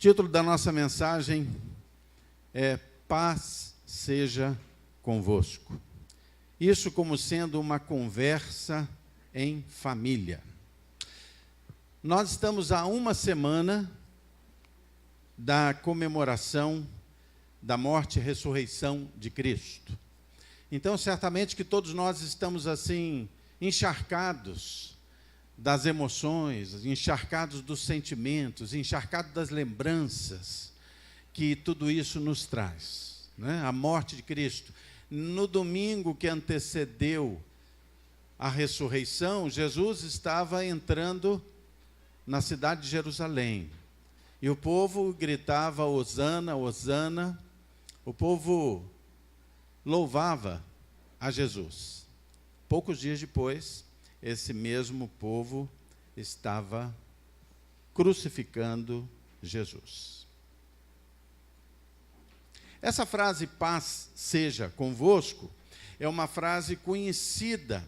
título da nossa mensagem é Paz seja convosco. Isso como sendo uma conversa em família. Nós estamos há uma semana da comemoração da morte e ressurreição de Cristo. Então, certamente que todos nós estamos assim, encharcados das emoções, encharcados dos sentimentos, encharcados das lembranças que tudo isso nos traz, né? A morte de Cristo. No domingo que antecedeu a ressurreição, Jesus estava entrando na cidade de Jerusalém. E o povo gritava, Hosana, Hosana. O povo louvava a Jesus. Poucos dias depois, esse mesmo povo estava crucificando Jesus. Essa frase, paz seja convosco, é uma frase conhecida,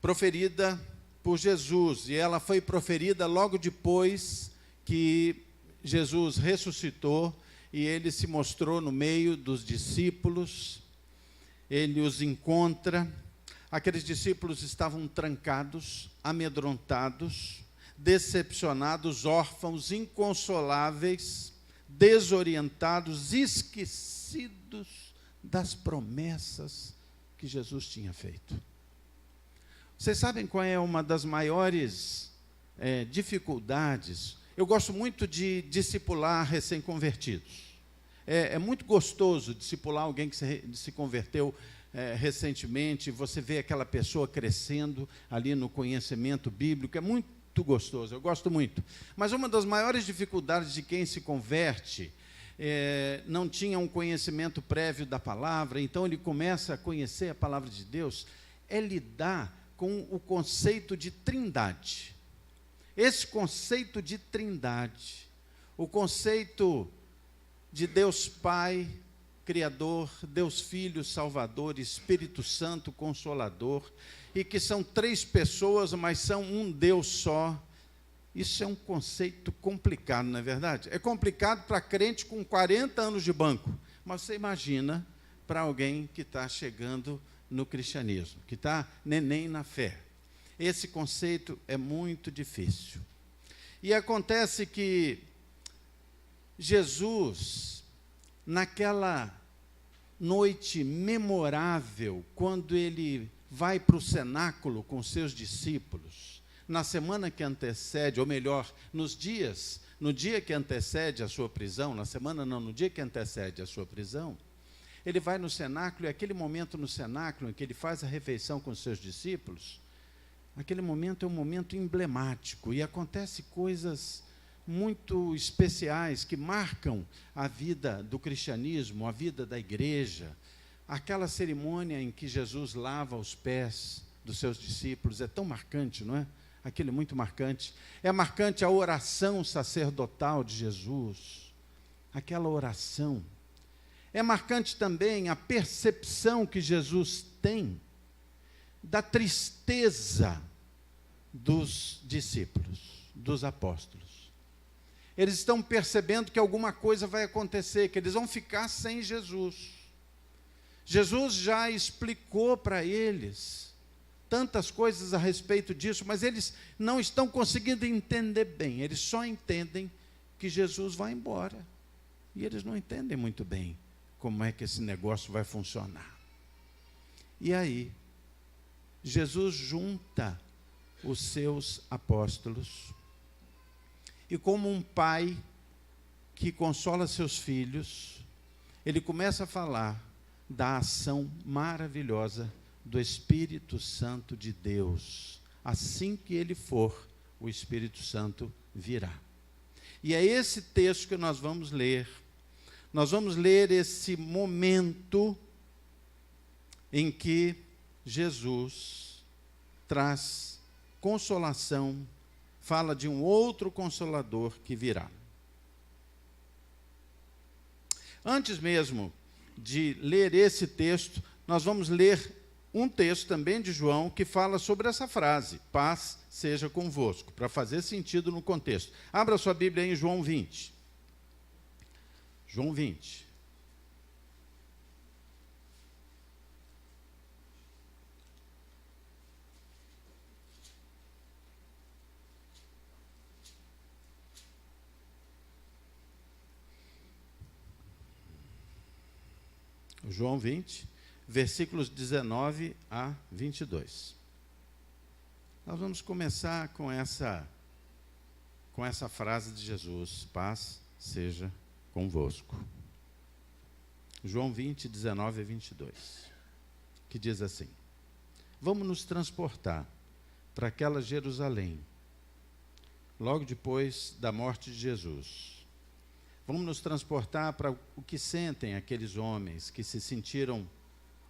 proferida por Jesus, e ela foi proferida logo depois que Jesus ressuscitou e ele se mostrou no meio dos discípulos, ele os encontra. Aqueles discípulos estavam trancados, amedrontados, decepcionados, órfãos, inconsoláveis, desorientados, esquecidos das promessas que Jesus tinha feito. Vocês sabem qual é uma das maiores dificuldades? Eu gosto muito de discipular recém-convertidos. É muito gostoso discipular alguém que se converteu recentemente, você vê aquela pessoa crescendo ali no conhecimento bíblico, é muito gostoso, eu gosto muito. Mas uma das maiores dificuldades de quem se converte não tinha um conhecimento prévio da palavra, então ele começa a conhecer a palavra de Deus, é lidar com o conceito de trindade. Esse conceito de trindade, o conceito de Deus Pai, Criador, Deus Filho, Salvador, Espírito Santo, Consolador, e que são três pessoas, mas são um Deus só. Isso é um conceito complicado, não é verdade? É complicado para crente com 40 anos de banco, mas você imagina para alguém que está chegando no cristianismo, que está neném na fé. Esse conceito é muito difícil. E acontece que Jesus, naquela noite memorável, quando ele vai para o cenáculo com seus discípulos, na semana que antecede, ou melhor, no dia que antecede a sua prisão, no dia que antecede a sua prisão, ele vai no cenáculo, e aquele momento no cenáculo em que ele faz a refeição com os seus discípulos, aquele momento é um momento emblemático, e acontece coisas muito especiais que marcam a vida do cristianismo, a vida da igreja. Aquela cerimônia em que Jesus lava os pés dos seus discípulos é tão marcante, não é? Aquilo é muito marcante. É marcante a oração sacerdotal de Jesus, aquela oração. É marcante também a percepção que Jesus tem da tristeza dos discípulos, dos apóstolos. Eles estão percebendo que alguma coisa vai acontecer, que eles vão ficar sem Jesus. Jesus já explicou para eles tantas coisas a respeito disso, mas eles não estão conseguindo entender bem. Eles só entendem que Jesus vai embora. E eles não entendem muito bem como é que esse negócio vai funcionar. E aí, Jesus junta os seus apóstolos, e como um pai que consola seus filhos, ele começa a falar da ação maravilhosa do Espírito Santo de Deus. Assim que ele for, o Espírito Santo virá. E é esse texto que nós vamos ler. Nós vamos ler esse momento em que Jesus traz consolação, fala de um outro Consolador que virá. Antes mesmo de ler esse texto, nós vamos ler um texto também de João que fala sobre essa frase, paz seja convosco, para fazer sentido no contexto. Abra sua Bíblia em João 20. João 20. João 20, versículos 19 a 22. Nós vamos começar com essa frase de Jesus: paz seja convosco. João 20, 19 a 22, que diz assim: vamos nos transportar para aquela Jerusalém, logo depois da morte de Jesus. Vamos nos transportar para o que sentem aqueles homens que se sentiram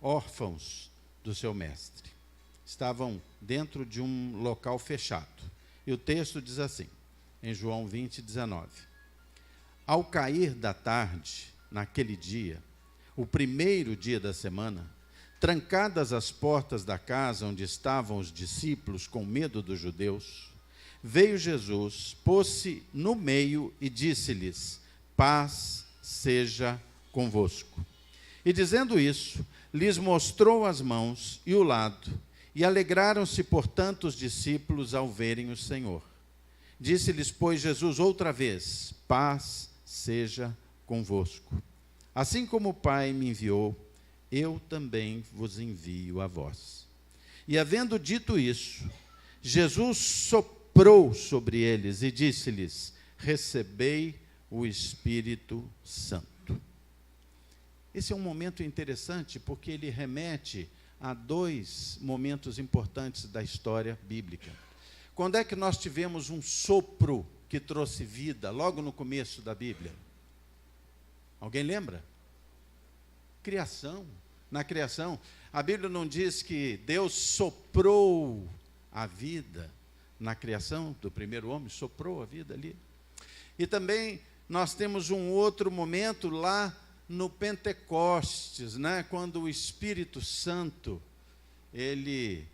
órfãos do seu mestre. Estavam dentro de um local fechado. E o texto diz assim, em João 20, 19. Ao cair da tarde, naquele dia, o primeiro dia da semana, trancadas as portas da casa onde estavam os discípulos com medo dos judeus, veio Jesus, pôs-se no meio e disse-lhes: paz seja convosco. E dizendo isso, lhes mostrou as mãos e o lado, e alegraram-se, portanto, os discípulos ao verem o Senhor. Disse-lhes, pois, Jesus outra vez: paz seja convosco. Assim como o Pai me enviou, eu também vos envio a vós. E havendo dito isso, Jesus soprou sobre eles e disse-lhes: recebei o Espírito Santo. Esse é um momento interessante porque ele remete a dois momentos importantes da história bíblica. Quando é que nós tivemos um sopro que trouxe vida, logo no começo da Bíblia? Alguém lembra? Criação. Na criação, a Bíblia não diz que Deus soprou a vida na criação do primeiro homem, soprou a vida ali. E também nós temos um outro momento lá no Pentecostes, né? Quando o Espírito Santo, ele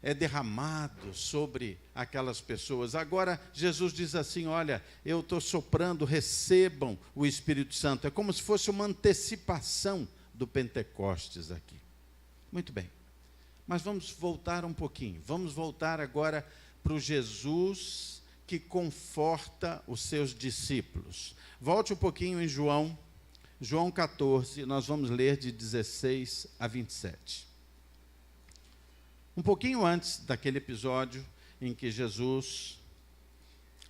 é derramado sobre aquelas pessoas. Agora, Jesus diz assim, olha, eu estou soprando, recebam o Espírito Santo. É como se fosse uma antecipação do Pentecostes aqui. Muito bem, mas vamos voltar um pouquinho. Vamos voltar agora para o Jesus que conforta os seus discípulos. Volte um pouquinho em João 14, nós vamos ler de 16 a 27. Um pouquinho antes daquele episódio em que Jesus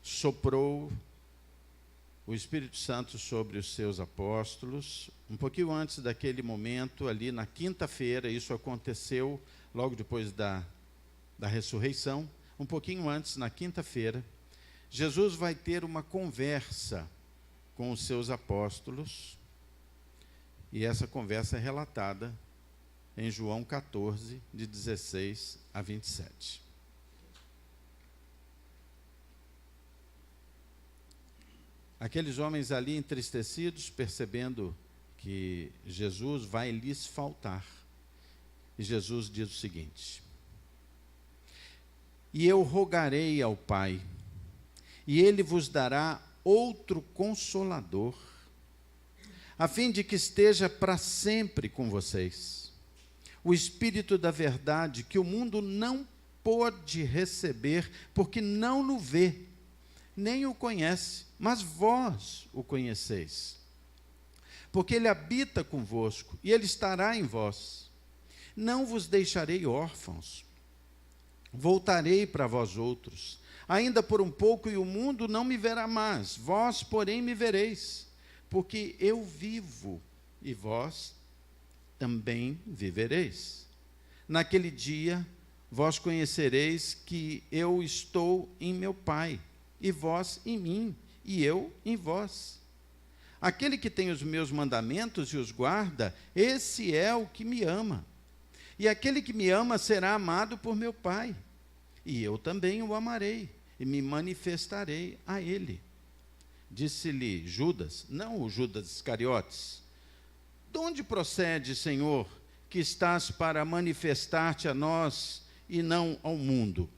soprou o Espírito Santo sobre os seus apóstolos, um pouquinho antes daquele momento, ali na quinta-feira, isso aconteceu logo depois da ressurreição, um pouquinho antes, na quinta-feira, Jesus vai ter uma conversa com os seus apóstolos, e essa conversa é relatada em João 14, de 16 a 27. Aqueles homens ali entristecidos, percebendo que Jesus vai lhes faltar. E Jesus diz o seguinte: e eu rogarei ao Pai, e ele vos dará outro Consolador, a fim de que esteja para sempre com vocês. O Espírito da verdade, que o mundo não pôde receber, porque não o vê, nem o conhece, mas vós o conheceis. Porque ele habita convosco, e ele estará em vós. Não vos deixarei órfãos, voltarei para vós outros. Ainda por um pouco, e o mundo não me verá mais, vós, porém, me vereis, porque eu vivo, e vós também vivereis. Naquele dia, vós conhecereis que eu estou em meu Pai, e vós em mim, e eu em vós. Aquele que tem os meus mandamentos e os guarda, esse é o que me ama. E aquele que me ama será amado por meu Pai, e eu também o amarei, e me manifestarei a ele. Disse-lhe Judas, não o Judas Iscariotes: de onde procede, Senhor, que estás para manifestar-te a nós e não ao mundo?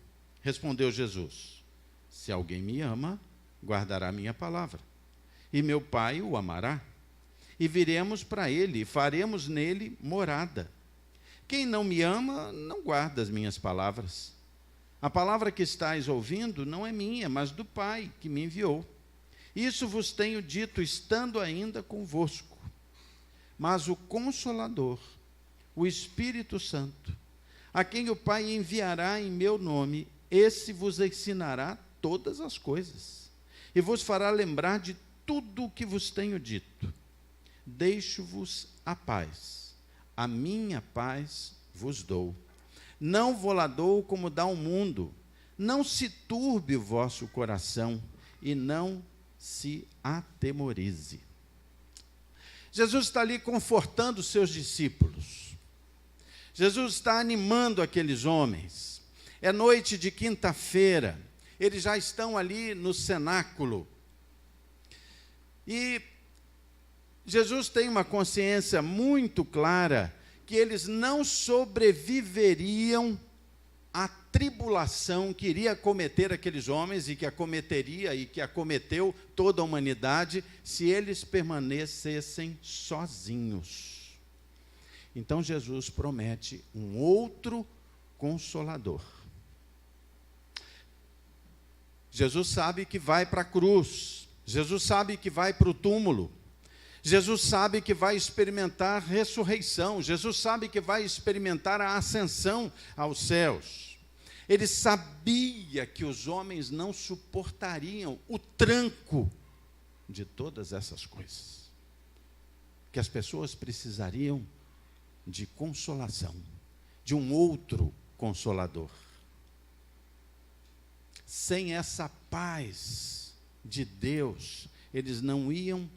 Respondeu Jesus: se alguém me ama, guardará minha palavra. e meu Pai o amará. E viremos para ele, e faremos nele morada. Quem não me ama, não guarda as minhas palavras. A palavra que estáis ouvindo não é minha, mas do Pai que me enviou. Isso vos tenho dito, estando ainda convosco. Mas o Consolador, o Espírito Santo, a quem o Pai enviará em meu nome, esse vos ensinará todas as coisas, e vos fará lembrar de tudo o que vos tenho dito. Deixo-vos a paz, a minha paz vos dou. Não vou-la dou como dá o mundo. Não se turbe o vosso coração, e não se atemorize. Jesus está ali confortando os seus discípulos. Jesus está animando aqueles homens. É noite de quinta-feira. Eles já estão ali no cenáculo. E Jesus tem uma consciência muito clara que eles não sobreviveriam à tribulação que iria acometer aqueles homens e que acometeria e que acometeu toda a humanidade se eles permanecessem sozinhos. Então Jesus promete um outro Consolador. Jesus sabe que vai para a cruz. Jesus sabe que vai para o túmulo. Jesus sabe que vai experimentar ressurreição. Jesus sabe que vai experimentar a ascensão aos céus. Ele sabia que os homens não suportariam o tranco de todas essas coisas. Que as pessoas precisariam de consolação, de um outro Consolador. Sem essa paz de Deus, eles não iam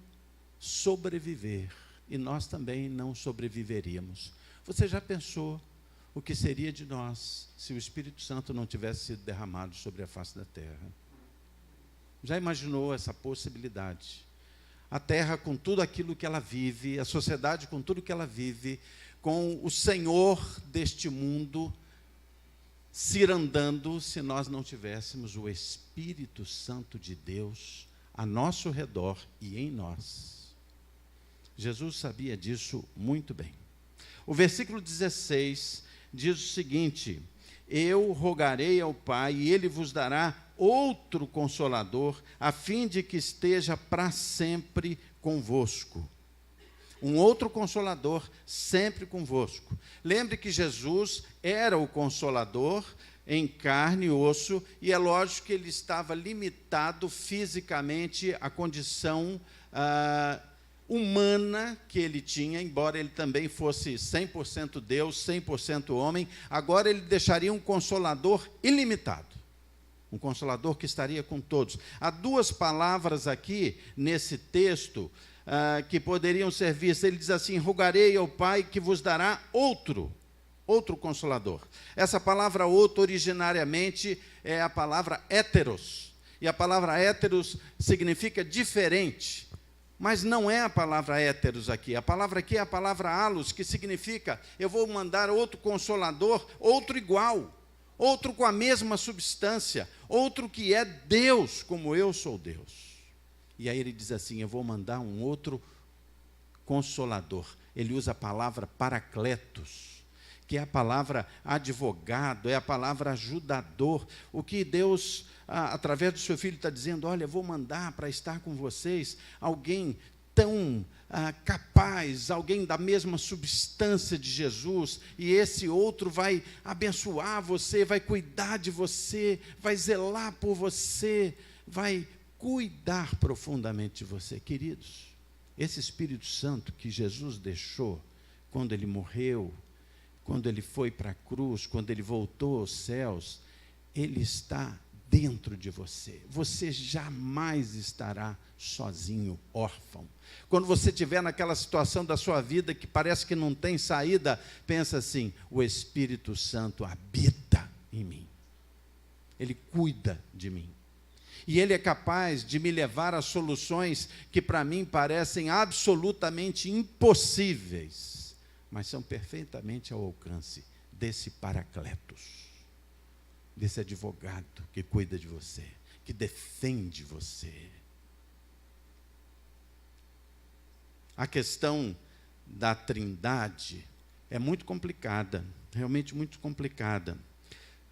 sobreviver, e nós também não sobreviveríamos. Você já pensou o que seria de nós se o Espírito Santo não tivesse sido derramado sobre a face da terra? Já imaginou essa possibilidade? A terra com tudo aquilo que ela vive, a sociedade com tudo que ela vive, com o Senhor deste mundo cirandando, se nós não tivéssemos o Espírito Santo de Deus a nosso redor e em nós. Jesus sabia disso muito bem. O versículo 16 diz o seguinte: eu rogarei ao Pai, e Ele vos dará outro Consolador, a fim de que esteja para sempre convosco. Um outro Consolador sempre convosco. Lembre que Jesus era o Consolador em carne e osso, e é lógico que ele estava limitado fisicamente à condição humana que ele tinha, embora ele também fosse 100% Deus, 100% homem. Agora ele deixaria um Consolador ilimitado, um Consolador que estaria com todos. Há duas palavras aqui nesse texto que poderiam ser vistas. Ele diz assim: rogarei ao Pai que vos dará outro Consolador. Essa palavra outro originariamente é a palavra héteros, e a palavra héteros significa diferente. Mas não é a palavra héteros aqui. A palavra aqui é a palavra allos, que significa: eu vou mandar outro Consolador, outro igual, outro com a mesma substância, outro que é Deus, como eu sou Deus. E aí ele diz assim: eu vou mandar um outro Consolador. Ele usa a palavra paracletos, que é a palavra advogado, é a palavra ajudador. O que Deus, através do seu Filho, está dizendo: olha, eu vou mandar para estar com vocês alguém tão capaz, alguém da mesma substância de Jesus, e esse outro vai abençoar você, vai cuidar de você, vai zelar por você, vai cuidar profundamente de você. Queridos, esse Espírito Santo que Jesus deixou quando ele morreu, quando ele foi para a cruz, quando ele voltou aos céus, ele está dentro de você. Você jamais estará sozinho, órfão. Quando você estiver naquela situação da sua vida que parece que não tem saída, pensa assim: o Espírito Santo habita em mim. Ele cuida de mim. E Ele é capaz de me levar a soluções que para mim parecem absolutamente impossíveis, mas são perfeitamente ao alcance desse Paracletos, desse advogado que cuida de você, que defende você. a questão da Trindade é muito complicada, realmente muito complicada.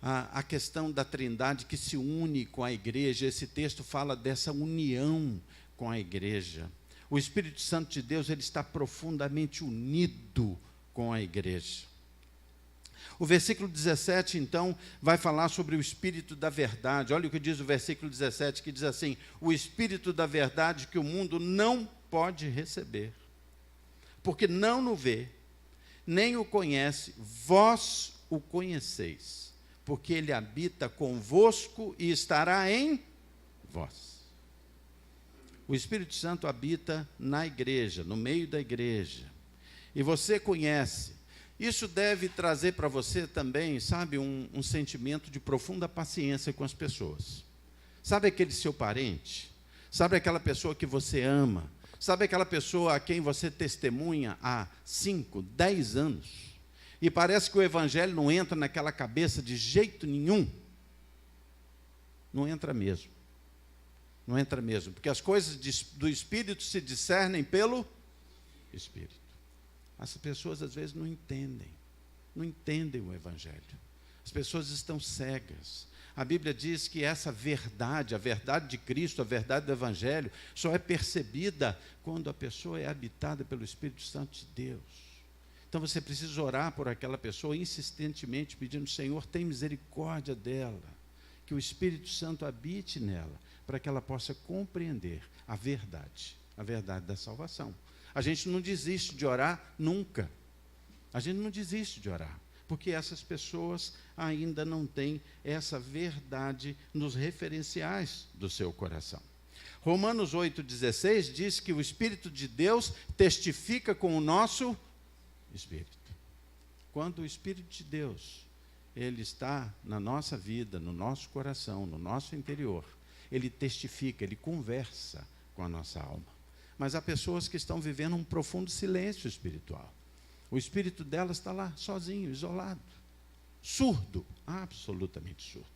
A questão da Trindade que se une com a igreja, esse texto fala dessa união com a igreja. O Espírito Santo de Deus, ele está profundamente unido com a igreja. O versículo 17, então, vai falar sobre o Espírito da verdade. Olha o que diz o versículo 17, que diz assim: o Espírito da verdade que o mundo não pode receber, porque não o vê, nem o conhece, vós o conheceis, porque ele habita convosco e estará em vós. O Espírito Santo habita na igreja, no meio da igreja, e você conhece. Isso deve trazer para você também, sabe, um sentimento de profunda paciência com as pessoas. Sabe aquele seu parente? Sabe aquela pessoa que você ama? Sabe aquela pessoa a quem você testemunha há 5, 10 anos? E parece que o evangelho não entra naquela cabeça de jeito nenhum. Não entra mesmo. Não entra mesmo, porque as coisas do Espírito se discernem pelo Espírito. As pessoas às vezes não entendem o evangelho. As pessoas estão cegas. A Bíblia diz que essa verdade, a verdade de Cristo, a verdade do evangelho, só é percebida quando a pessoa é habitada pelo Espírito Santo de Deus. Então você precisa orar por aquela pessoa insistentemente, pedindo: Senhor, tem misericórdia dela, que o Espírito Santo habite nela, para que ela possa compreender a verdade da salvação. A gente não desiste de orar nunca. A gente não desiste de orar, porque essas pessoas ainda não têm essa verdade nos referenciais do seu coração. Romanos 8,16 diz que o Espírito de Deus testifica com o nosso Espírito. Quando o Espírito de Deus, ele está na nossa vida, no nosso coração, no nosso interior, ele testifica, ele conversa com a nossa alma. Mas há pessoas que estão vivendo um profundo silêncio espiritual. O espírito delas está lá, sozinho, isolado, surdo, absolutamente surdo.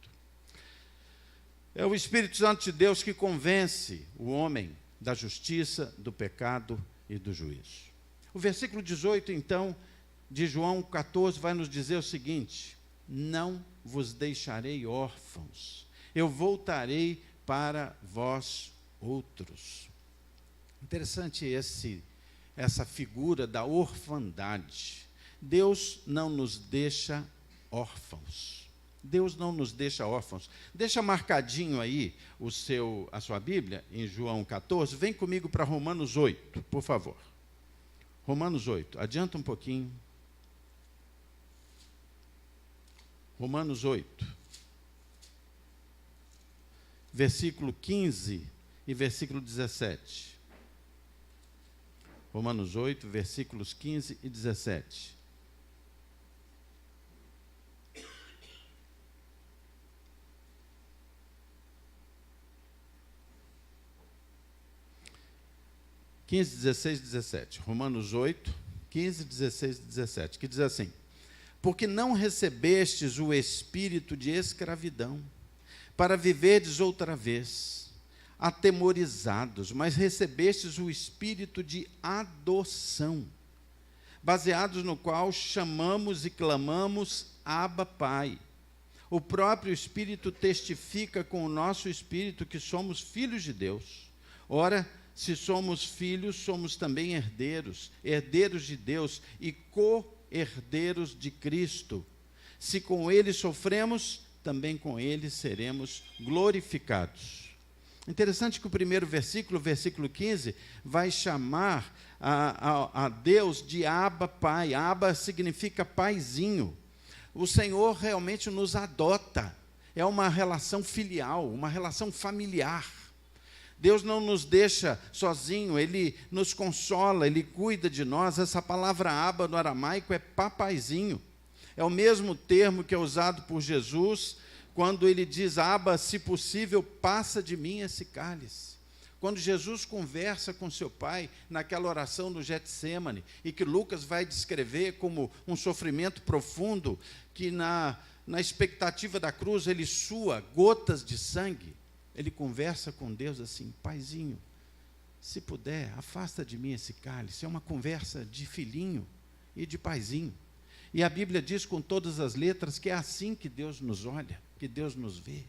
É o Espírito Santo de Deus que convence o homem da justiça, do pecado e do juízo. O versículo 18, então, de João 14, vai nos dizer o seguinte: não vos deixarei órfãos, eu voltarei para vós outros. Interessante essa figura da orfandade. Deus não nos deixa órfãos. Deus não nos deixa órfãos. Deixa marcadinho aí a sua Bíblia, em João 14. Vem comigo para Romanos 8, por favor. Romanos 8, adianta um pouquinho. Romanos 8, versículo 15 e versículo 17. Romanos 8, versículos 15 e 17. (15, 16, 17). Romanos 8, 15, 16 e 17, que diz assim: porque não recebestes o espírito de escravidão, para viverdes outra vez atemorizados, mas recebestes o espírito de adoção, baseados no qual chamamos e clamamos: Abba, Pai. O próprio Espírito testifica com o nosso espírito que somos filhos de Deus. Ora, se somos filhos, somos também herdeiros, herdeiros de Deus e co-herdeiros de Cristo. Se com Ele sofremos, também com Ele seremos glorificados. Interessante que o primeiro versículo, versículo 15, vai chamar a Deus de Abba, Pai. Abba significa paizinho. O Senhor realmente nos adota. É uma relação filial, uma relação familiar. Deus não nos deixa sozinho, Ele nos consola, Ele cuida de nós. Essa palavra Abba no aramaico é papaizinho. É o mesmo termo que é usado por Jesus quando ele diz: Abba, se possível, passa de mim esse cálice. Quando Jesus conversa com seu pai naquela oração do Getsêmani, e que Lucas vai descrever como um sofrimento profundo, que na expectativa da cruz ele sua gotas de sangue, ele conversa com Deus assim: Paizinho, se puder, afasta de mim esse cálice. É uma conversa de filhinho e de paizinho. E a Bíblia diz com todas as letras que é assim que Deus nos olha, que Deus nos vê,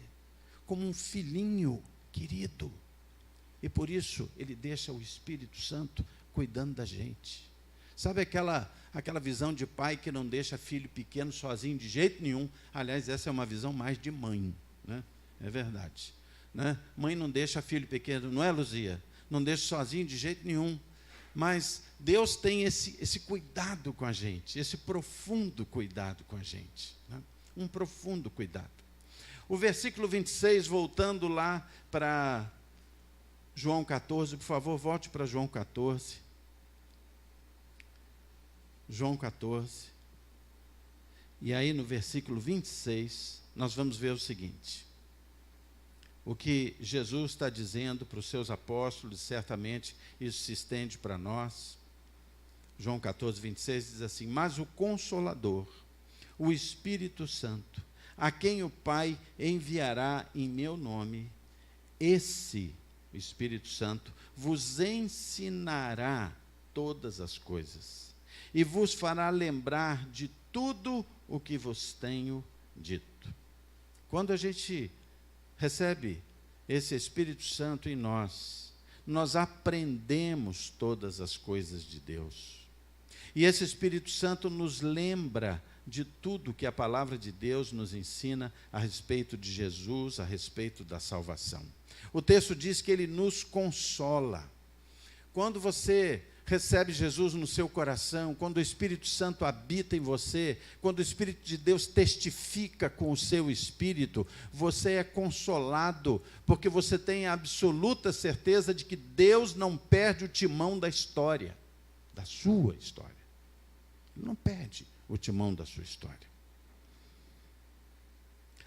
como um filhinho querido. E por isso Ele deixa o Espírito Santo cuidando da gente. Sabe aquela visão de pai que não deixa filho pequeno sozinho de jeito nenhum? Aliás, essa é uma visão mais de mãe, né? É verdade, né? Mãe não deixa filho pequeno, não é, Luzia? Não deixa sozinho de jeito nenhum. Mas Deus tem esse cuidado com a gente, esse profundo cuidado com a gente, né? Um profundo cuidado. O versículo 26, voltando lá para João 14, por favor, volte para João 14. João 14. E aí no versículo 26, nós vamos ver o seguinte. O que Jesus está dizendo para os seus apóstolos, certamente isso se estende para nós. João 14, 26 diz assim: mas o Consolador, o Espírito Santo, a quem o Pai enviará em meu nome, esse, o Espírito Santo, vos ensinará todas as coisas e vos fará lembrar de tudo o que vos tenho dito. Quando a gente recebe esse Espírito Santo em nós, nós aprendemos todas as coisas de Deus. E esse Espírito Santo nos lembra de tudo que a palavra de Deus nos ensina a respeito de Jesus, a respeito da salvação. O texto diz que Ele nos consola. Quando você recebe Jesus no seu coração, quando o Espírito Santo habita em você, quando o Espírito de Deus testifica com o seu Espírito, você é consolado, porque você tem a absoluta certeza de que Deus não perde o timão da história, da sua história. Ele não perde o timão da sua história.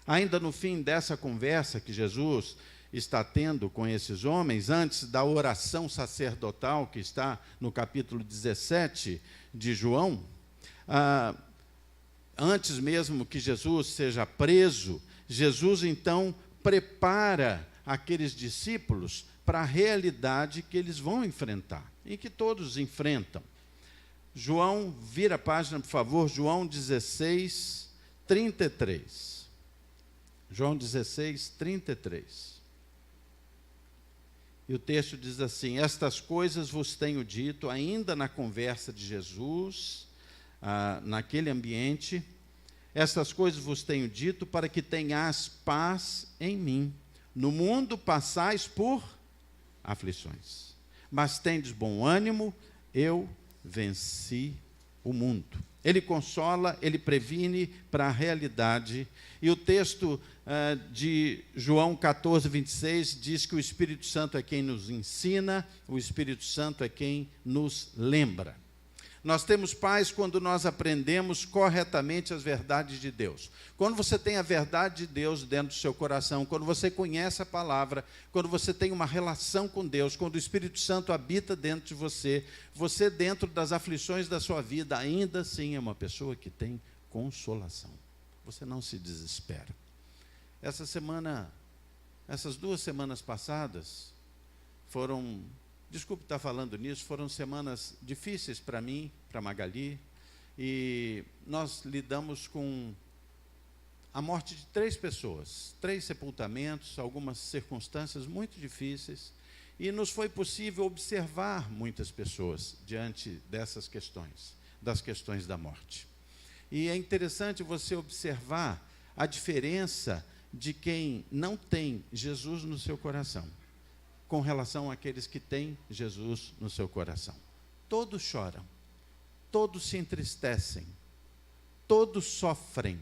Ainda no fim dessa conversa que Jesus está tendo com esses homens, antes da oração sacerdotal, que está no capítulo 17 de João, antes mesmo que Jesus seja preso, Jesus então prepara aqueles discípulos para a realidade que eles vão enfrentar, e que todos enfrentam. João, vira a página, por favor, João 16, 33. João 16, 33. E o texto diz assim: estas coisas vos tenho dito, ainda na conversa de Jesus, naquele ambiente, estas coisas vos tenho dito para que tenhais paz em mim. No mundo passais por aflições, mas tendes bom ânimo, eu venci o mundo. Ele consola, ele previne para a realidade. E o texto de João 14, 26 diz que o Espírito Santo é quem nos ensina, o Espírito Santo é quem nos lembra. Nós temos paz quando nós aprendemos corretamente as verdades de Deus. Quando você tem a verdade de Deus dentro do seu coração, quando você conhece a palavra, quando você tem uma relação com Deus, quando o Espírito Santo habita dentro de você, você dentro das aflições da sua vida, ainda assim é uma pessoa que tem consolação. Você não se desespera. Essas 2 semanas passadas foram... Desculpe estar falando nisso, foram semanas difíceis para mim, para Magali, e nós lidamos com a morte de 3 pessoas, 3 sepultamentos, algumas circunstâncias muito difíceis, e nos foi possível observar muitas pessoas diante dessas questões, das questões da morte. E é interessante você observar a diferença de quem não tem Jesus no seu coração, com relação àqueles que têm Jesus no seu coração. Todos choram, todos se entristecem, todos sofrem,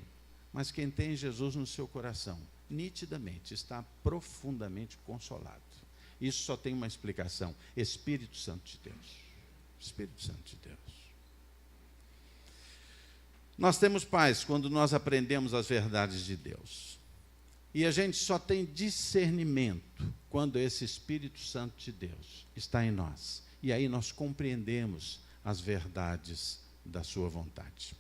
mas quem tem Jesus no seu coração, nitidamente, está profundamente consolado. Isso só tem uma explicação: Espírito Santo de Deus. Espírito Santo de Deus. Nós temos paz quando nós aprendemos as verdades de Deus. E a gente só tem discernimento quando esse Espírito Santo de Deus está em nós. E aí nós compreendemos as verdades da sua vontade.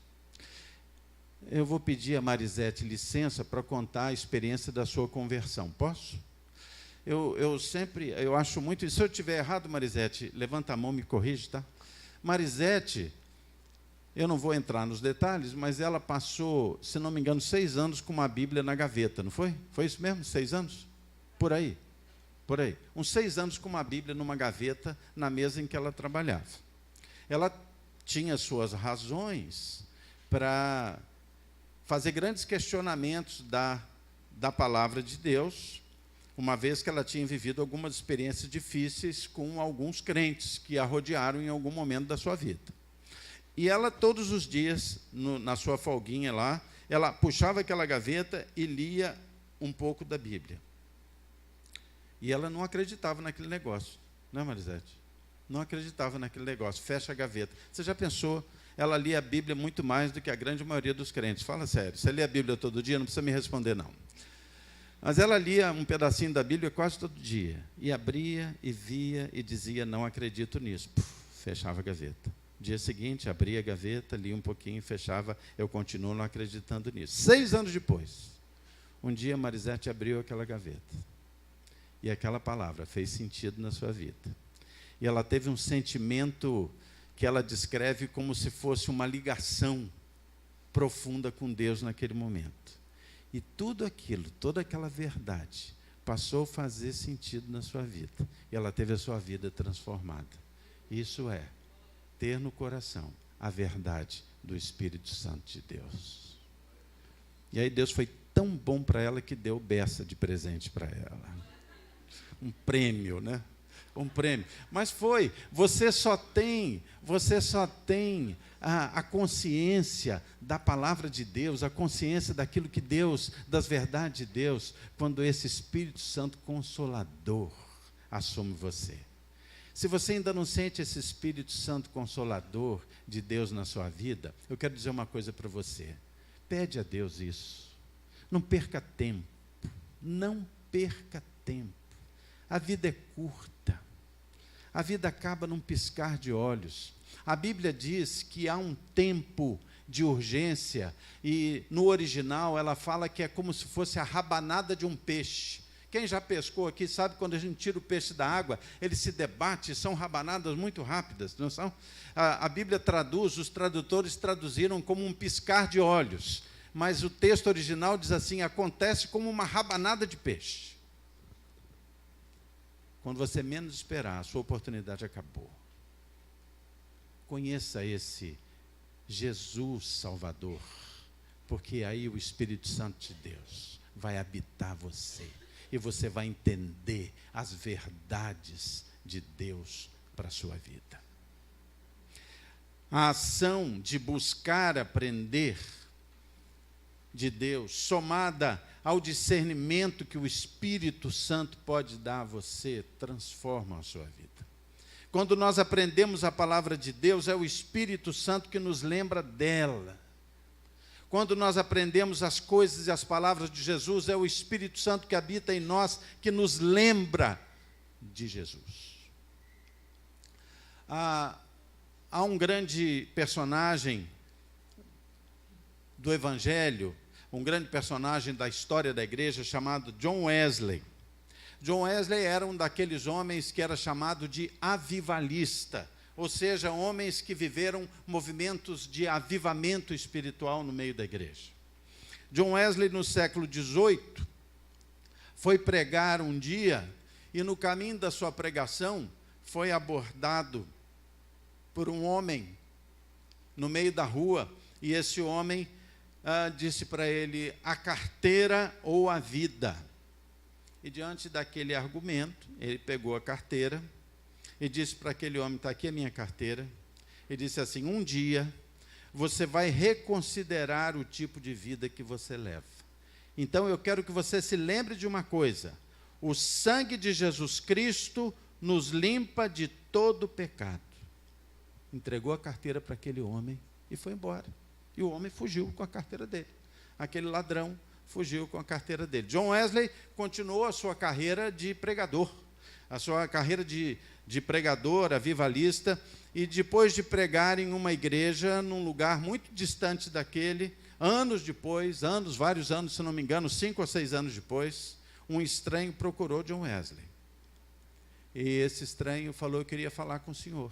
Eu vou pedir a Marisete licença para contar a experiência da sua conversão. Posso? eu acho muito... Se eu estiver errado, Marisete, levanta a mão, me corrige, tá? Marisete, eu não vou entrar nos detalhes, mas ela passou, se não me engano, 6 anos com uma Bíblia na gaveta, não foi? Foi isso mesmo? 6 anos? Por aí. Uns 6 anos com uma Bíblia numa gaveta na mesa em que ela trabalhava. Ela tinha suas razões para fazer grandes questionamentos da palavra de Deus, uma vez que ela tinha vivido algumas experiências difíceis com alguns crentes que a rodearam em algum momento da sua vida. E ela, todos os dias, na sua folguinha lá, ela puxava aquela gaveta e lia um pouco da Bíblia. E ela não acreditava naquele negócio, não é, Marisete? Não acreditava naquele negócio, fecha a gaveta. Você já pensou? Ela lia a Bíblia muito mais do que a grande maioria dos crentes. Fala sério, você lê a Bíblia todo dia, não precisa me responder, não. Mas ela lia um pedacinho da Bíblia quase todo dia. E abria, e via, e dizia, não acredito nisso. Fechava a gaveta. Dia seguinte, abria a gaveta, lia um pouquinho, fechava, eu continuo não acreditando nisso. 6 anos depois, um dia Marisete abriu aquela gaveta. E aquela palavra fez sentido na sua vida. E ela teve um sentimento que ela descreve como se fosse uma ligação profunda com Deus naquele momento. E tudo aquilo, toda aquela verdade, passou a fazer sentido na sua vida. E ela teve a sua vida transformada. Isso é ter no coração a verdade do Espírito Santo de Deus. E aí Deus foi tão bom para ela que deu beça de presente para ela. Um prêmio, né? Um prêmio. Mas você só tem a consciência da palavra de Deus, a consciência daquilo que Deus, das verdades de Deus, quando esse Espírito Santo Consolador assume você. Se você ainda não sente esse Espírito Santo Consolador de Deus na sua vida, eu quero dizer uma coisa para você. Pede a Deus isso. Não perca tempo. Não perca tempo. A vida é curta. A vida acaba num piscar de olhos. A Bíblia diz que há um tempo de urgência, e no original ela fala que é como se fosse a rabanada de um peixe. Quem já pescou aqui sabe, quando a gente tira o peixe da água, ele se debate, são rabanadas muito rápidas, não são? A Bíblia traduz, os tradutores traduziram como um piscar de olhos, mas o texto original diz assim, acontece como uma rabanada de peixe. Quando você menos esperar, a sua oportunidade acabou. Conheça esse Jesus Salvador, porque aí o Espírito Santo de Deus vai habitar você, e você vai entender as verdades de Deus para a sua vida. A ação de buscar aprender de Deus, somada ao discernimento que o Espírito Santo pode dar a você, transforma a sua vida. Quando nós aprendemos a palavra de Deus, é o Espírito Santo que nos lembra dela. Quando nós aprendemos as coisas e as palavras de Jesus, é o Espírito Santo que habita em nós, que nos lembra de Jesus. Há um grande personagem do Evangelho, um grande personagem da história da igreja, chamado John Wesley. John Wesley era um daqueles homens que era chamado de avivalista, ou seja, homens que viveram movimentos de avivamento espiritual no meio da igreja. John Wesley, no século XVIII, foi pregar um dia, e no caminho da sua pregação, foi abordado por um homem no meio da rua, e esse homem disse para ele, a carteira ou a vida? E diante daquele argumento, ele pegou a carteira e disse para aquele homem, está aqui a minha carteira, e disse assim, um dia você vai reconsiderar o tipo de vida que você leva. Então eu quero que você se lembre de uma coisa, o sangue de Jesus Cristo nos limpa de todo pecado. Entregou a carteira para aquele homem e foi embora. E o homem fugiu com a carteira dele. Aquele ladrão fugiu com a carteira dele. John Wesley continuou a sua carreira de pregador, a sua carreira de pregador, avivalista, e depois de pregar em uma igreja, num lugar muito distante daquele, anos depois, vários anos, se não me engano, 5 ou 6 anos depois, um estranho procurou John Wesley. E esse estranho falou: eu queria falar com o senhor.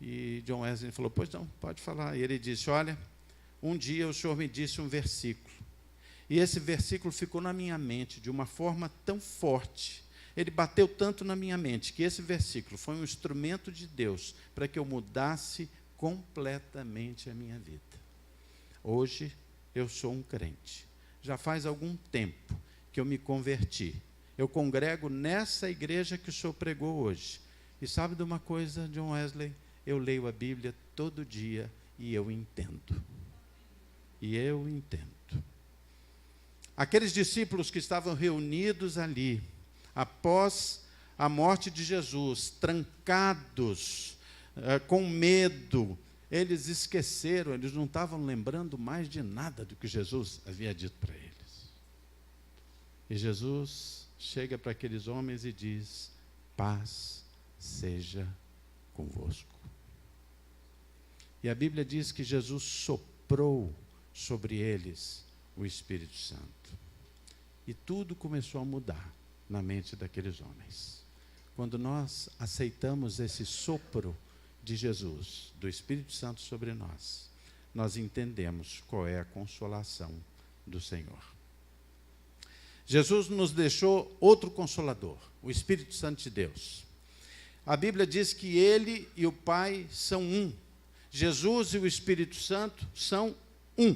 E John Wesley falou: pois não, pode falar. E ele disse: olha, um dia o senhor me disse um versículo. E esse versículo ficou na minha mente de uma forma tão forte. Ele bateu tanto na minha mente que esse versículo foi um instrumento de Deus para que eu mudasse completamente a minha vida. Hoje eu sou um crente. Já faz algum tempo que eu me converti. Eu congrego nessa igreja que o senhor pregou hoje. E sabe de uma coisa, John Wesley? Eu leio a Bíblia todo dia e eu entendo. E eu entendo. Aqueles discípulos que estavam reunidos ali, após a morte de Jesus, trancados, com medo, eles esqueceram, eles não estavam lembrando mais de nada do que Jesus havia dito para eles. E Jesus chega para aqueles homens e diz: paz seja convosco. E a Bíblia diz que Jesus soprou sobre eles o Espírito Santo. E tudo começou a mudar na mente daqueles homens. Quando nós aceitamos esse sopro de Jesus, do Espírito Santo sobre nós, nós entendemos qual é a consolação do Senhor. Jesus nos deixou outro Consolador, o Espírito Santo de Deus. A Bíblia diz que Ele e o Pai são um. Jesus e o Espírito Santo são um.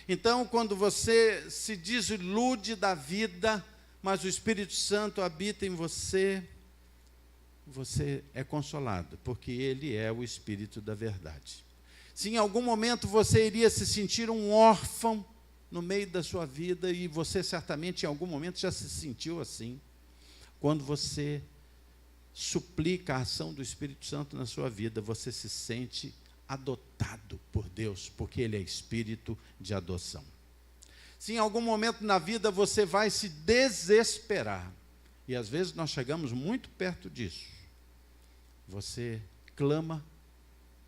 Então, quando você se desilude da vida, mas o Espírito Santo habita em você, você é consolado, porque Ele é o Espírito da verdade. Se em algum momento você iria se sentir um órfão no meio da sua vida, e você certamente em algum momento já se sentiu assim, quando você suplica a ação do Espírito Santo na sua vida, você se sente adotado por Deus, porque Ele é espírito de adoção. Se em algum momento na vida você vai se desesperar, e às vezes nós chegamos muito perto disso, você clama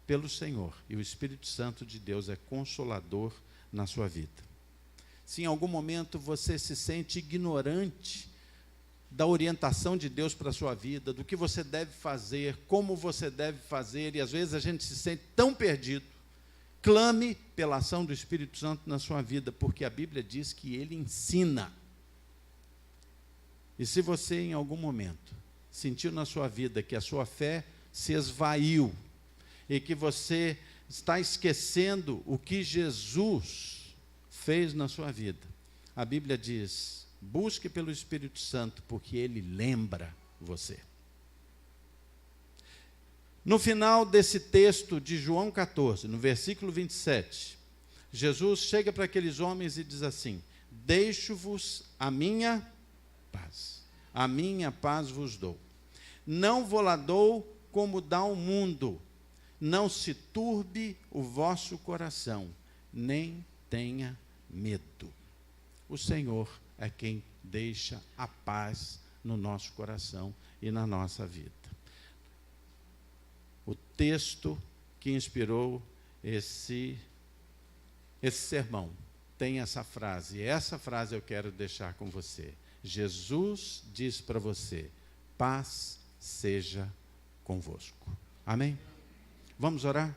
pelo Senhor, e o Espírito Santo de Deus é consolador na sua vida. Se em algum momento você se sente ignorante da orientação de Deus para a sua vida, do que você deve fazer, como você deve fazer, e às vezes a gente se sente tão perdido, clame pela ação do Espírito Santo na sua vida, porque a Bíblia diz que Ele ensina. E se você em algum momento sentiu na sua vida que a sua fé se esvaiu, e que você está esquecendo o que Jesus fez na sua vida, a Bíblia diz: busque pelo Espírito Santo, porque Ele lembra você. No final desse texto de João 14, no versículo 27, Jesus chega para aqueles homens e diz assim: deixo-vos a minha paz vos dou. Não vou lá dou como dá o mundo. Não se turbe o vosso coração, nem tenha medo. O Senhor é quem deixa a paz no nosso coração e na nossa vida. O texto que inspirou esse sermão tem essa frase, e essa frase eu quero deixar com você. Jesus diz para você: paz seja convosco. Amém? Vamos orar?